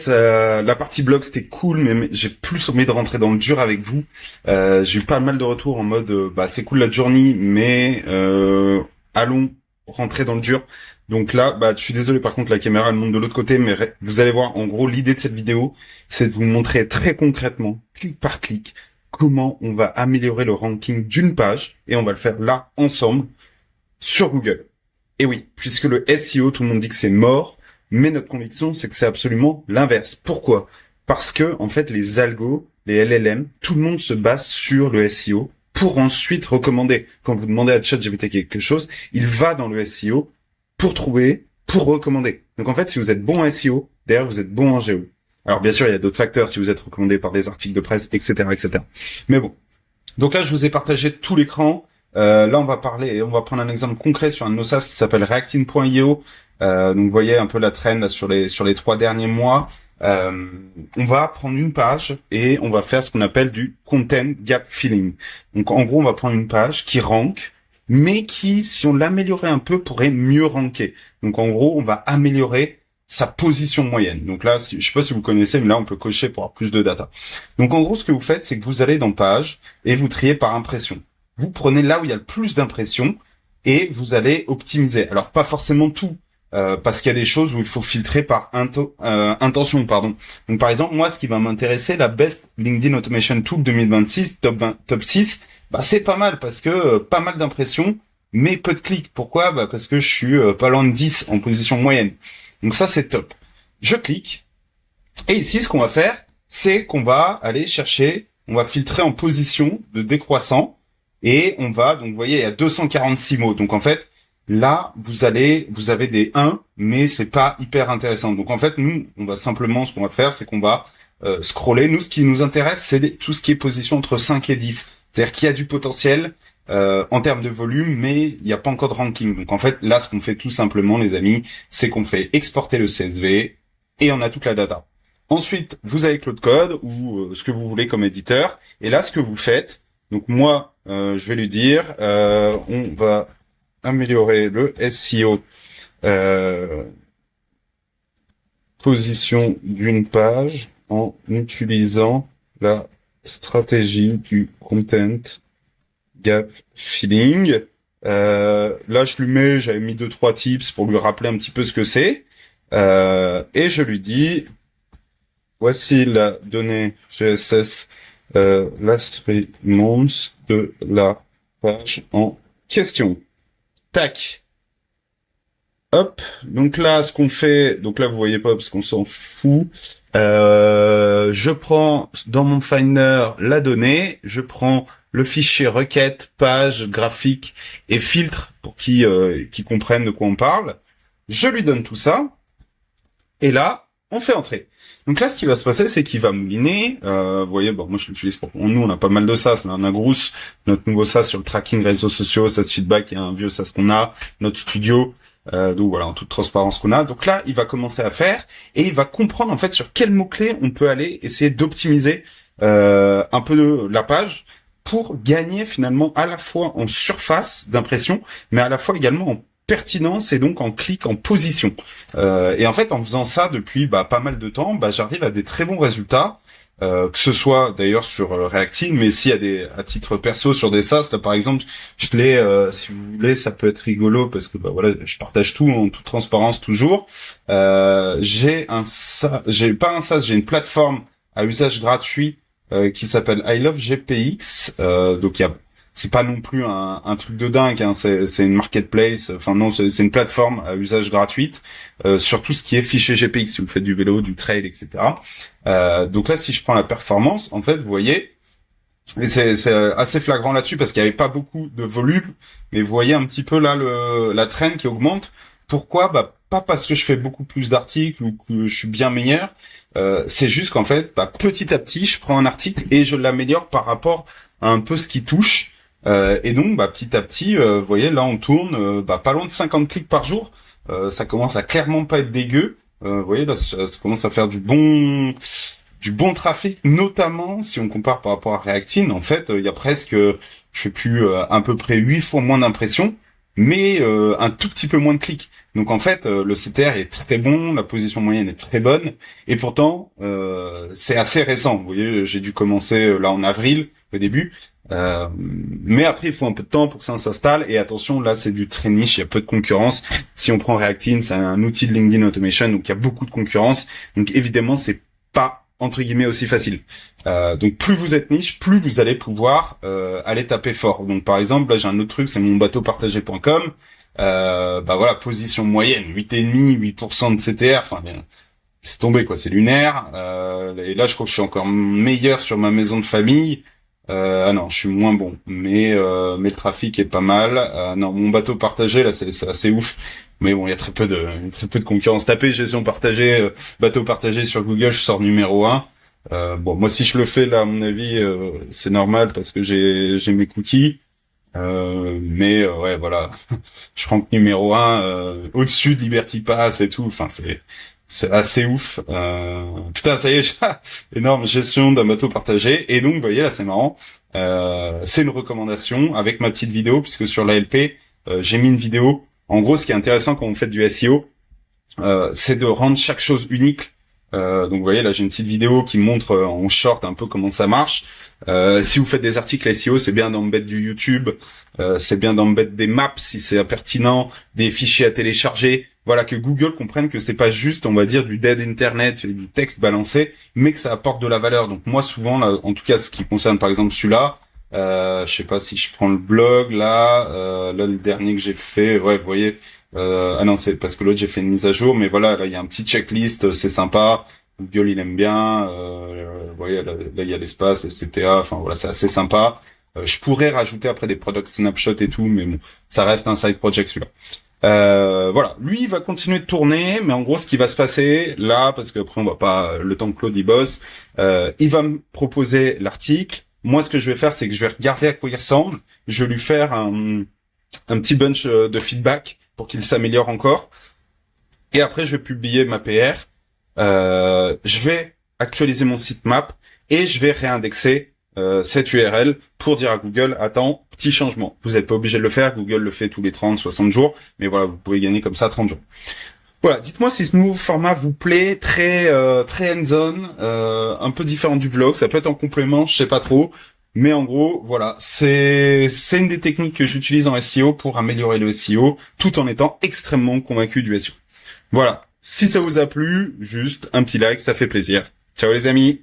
la partie blog c'était cool, mais j'ai plus envie de rentrer dans le dur avec vous. J'ai eu pas mal de retours en mode c'est cool la journey, mais allons rentrer dans le dur. Donc là, je suis désolé, par contre la caméra elle monte de l'autre côté, mais vous allez voir, en gros l'idée de cette vidéo, c'est de vous montrer très concrètement, clic par clic, comment on va améliorer le ranking d'une page, et on va le faire là ensemble sur Google. Et oui, puisque le SEO, tout le monde dit que c'est mort, mais notre conviction, c'est que c'est absolument l'inverse. Pourquoi ? Parce que, en fait, les algos, les LLM, tout le monde se base sur le SEO pour ensuite recommander. Quand vous demandez à ChatGPT quelque chose, il va dans le SEO pour trouver, pour recommander. Donc, en fait, si vous êtes bon en SEO, derrière, vous êtes bon en GEO. Alors, bien sûr, il y a d'autres facteurs, si vous êtes recommandé par des articles de presse, etc., etc. Mais bon. Donc là, je vous ai partagé tout l'écran. Là, on va prendre un exemple concret sur un de nos SaaS qui s'appelle Reactin.io. Donc, vous voyez un peu la trend là, sur les 3 derniers mois. On va prendre une page et on va faire ce qu'on appelle du content gap filling. Donc, en gros, on va prendre une page qui rank, mais qui, si on l'améliorait un peu, pourrait mieux ranker. Donc, en gros, on va améliorer sa position moyenne. Donc là, je sais pas si vous connaissez, mais là, on peut cocher pour avoir plus de data. Donc, en gros, ce que vous faites, c'est que vous allez dans page et vous triez par impression. Vous prenez là où il y a le plus d'impressions et vous allez optimiser. Alors, pas forcément tout, parce qu'il y a des choses où il faut filtrer par intention, pardon. Donc, par exemple, moi, ce qui va m'intéresser, la Best LinkedIn Automation Tool 2026, top 6, c'est pas mal parce que pas mal d'impressions, mais peu de clics. Pourquoi ? Parce que je suis pas loin de 10 en position moyenne. Donc ça, c'est top. Je clique. Et ici, ce qu'on va faire, c'est qu'on va aller chercher, on va filtrer en position de décroissant. Et on va, donc vous voyez, il y a 246 mots. Donc en fait, là, vous avez des 1, mais c'est pas hyper intéressant. Donc en fait, nous, on va simplement, ce qu'on va faire, c'est qu'on va scroller. Nous, ce qui nous intéresse, c'est tout ce qui est position entre 5 et 10. C'est-à-dire qu'il y a du potentiel en termes de volume, mais il n'y a pas encore de ranking. Donc en fait, là, ce qu'on fait tout simplement, les amis, c'est qu'on fait exporter le CSV et on a toute la data. Ensuite, vous avez Claude Code ou ce que vous voulez comme éditeur. Et là, ce que vous faites, donc moi, je vais lui dire, on va améliorer le SEO position d'une page en utilisant la stratégie du content gap filling. Là, j'avais mis 2-3 tips pour lui rappeler un petit peu ce que c'est. Et je lui dis, voici la donnée GSS last 3 months de la page en question. Tac. Hop. Donc là, ce qu'on fait, donc là, vous voyez pas parce qu'on s'en fout. Je prends dans mon Finder la donnée, je prends le fichier requête, page, graphique et filtre pour qui comprennent de quoi on parle. Je lui donne tout ça. Et là, on fait entrer. Donc là, ce qui va se passer, c'est qu'il va mouliner. Vous voyez, moi je l'utilise nous, on a pas mal de SaaS. Là, on a Grouse, notre nouveau SaaS sur le tracking réseaux sociaux, SaaS Feedback, il y a un vieux SaaS qu'on a, notre studio. Donc voilà, en toute transparence qu'on a. Donc là, il va commencer à faire et il va comprendre en fait sur quels mots-clés on peut aller essayer d'optimiser un peu la page pour gagner finalement à la fois en surface d'impression, mais à la fois également en pertinence et donc en clic, en position. Et en fait, en faisant ça depuis pas mal de temps, j'arrive à des très bons résultats. Que ce soit d'ailleurs sur Reactin, mais si à titre perso sur des SaaS, là par exemple, je l'ai, si vous voulez, ça peut être rigolo parce que voilà, je partage tout en toute transparence toujours. J'ai pas un SaaS, j'ai une plateforme à usage gratuit qui s'appelle I Love GPX. Donc c'est pas non plus un truc de dingue, hein, c'est une marketplace, enfin non, c'est une plateforme à usage gratuite sur tout ce qui est fichier GPX, si vous faites du vélo, du trail, etc. Donc là, si je prends la performance, en fait, vous voyez, et c'est assez flagrant là-dessus parce qu'il n'y avait pas beaucoup de volume, mais vous voyez un petit peu là la trend qui augmente. Pourquoi ? Pas parce que je fais beaucoup plus d'articles ou que je suis bien meilleur, c'est juste qu'en fait, petit à petit, je prends un article et je l'améliore par rapport à un peu ce qui touche. Et donc, petit à petit, vous voyez, là, on tourne pas loin de 50 clics par jour. Ça commence à clairement pas être dégueu. Vous voyez, là, ça commence à faire du bon trafic, notamment si on compare par rapport à Reactin. En fait, il y a presque, je sais plus, à peu près 8 fois moins d'impressions, mais un tout petit peu moins de clics. Donc en fait, le CTR est très bon, la position moyenne est très bonne, et pourtant c'est assez récent. Vous voyez, j'ai dû commencer là en avril au début, mais après il faut un peu de temps pour que ça s'installe. Et attention, là c'est du très niche, il y a peu de concurrence. Si on prend Reactin, c'est un outil de LinkedIn Automation, donc il y a beaucoup de concurrence. Donc évidemment, c'est pas entre guillemets aussi facile. Donc plus vous êtes niche, plus vous allez pouvoir aller taper fort. Donc par exemple, là j'ai un autre truc, c'est mon bateaupartagé.com. Bah voilà, position moyenne, 8,5, 8% de CTR, enfin c'est tombé quoi, c'est lunaire. Et là je crois que je suis encore meilleur sur ma maison de famille. Ah non, je suis moins bon, mais le trafic est pas mal. Non, mon bateau partagé là c'est assez ouf. Mais bon, il y a très peu de concurrence. Tapez gestion partagée, bateau partagé sur Google, je sors numéro 1. Bon, moi si je le fais là, à mon avis, c'est normal parce que j'ai mes cookies. Mais ouais, voilà, je rank numéro 1 au-dessus de Liberty Pass et tout. Enfin, c'est assez ouf. Putain, ça y est, énorme gestion d'un bateau partagé. Et donc, vous voyez là, c'est marrant. C'est une recommandation avec ma petite vidéo puisque sur l'ALP, j'ai mis une vidéo. En gros, ce qui est intéressant quand vous faites du SEO, c'est de rendre chaque chose unique. Donc vous voyez là j'ai une petite vidéo qui montre en short un peu comment ça marche. Si vous faites des articles SEO, c'est bien d'en mettre du YouTube, c'est bien d'en mettre des maps si c'est pertinent, des fichiers à télécharger. Voilà, que Google comprenne que c'est pas juste, on va dire, du dead internet, du texte balancé, mais que ça apporte de la valeur. Donc moi souvent, là, en tout cas ce qui concerne par exemple celui-là, je sais pas si je prends le blog là le dernier que j'ai fait, ouais vous voyez. Ah non, c'est parce que l'autre j'ai fait une mise à jour, mais voilà, là il y a un petit checklist, c'est sympa. Google il aime bien. Vous voyez, là il y a l'espace, le CTA, enfin voilà, c'est assez sympa. Je pourrais rajouter après des product snapshots et tout, mais bon, ça reste un side project celui-là. Voilà, lui il va continuer de tourner, mais en gros ce qui va se passer là, parce qu'après on va pas le temps que Claude y bosse, il va me proposer l'article. Moi ce que je vais faire, c'est que je vais regarder à quoi il ressemble. Je vais lui faire un petit bunch de feedback pour qu'il s'améliore encore. Et après, je vais publier ma PR. Je vais actualiser mon sitemap et je vais réindexer cette URL pour dire à Google, attends, petit changement. Vous n'êtes pas obligé de le faire. Google le fait tous les 30, 60 jours. Mais voilà, vous pouvez gagner comme ça 30 jours. Voilà, dites-moi si ce nouveau format vous plaît, très hands-on, un peu différent du vlog. Ça peut être en complément, je sais pas trop. Mais en gros, voilà, c'est une des techniques que j'utilise en SEO pour améliorer le SEO, tout en étant extrêmement convaincu du SEO. Voilà, si ça vous a plu, juste un petit like, ça fait plaisir. Ciao les amis.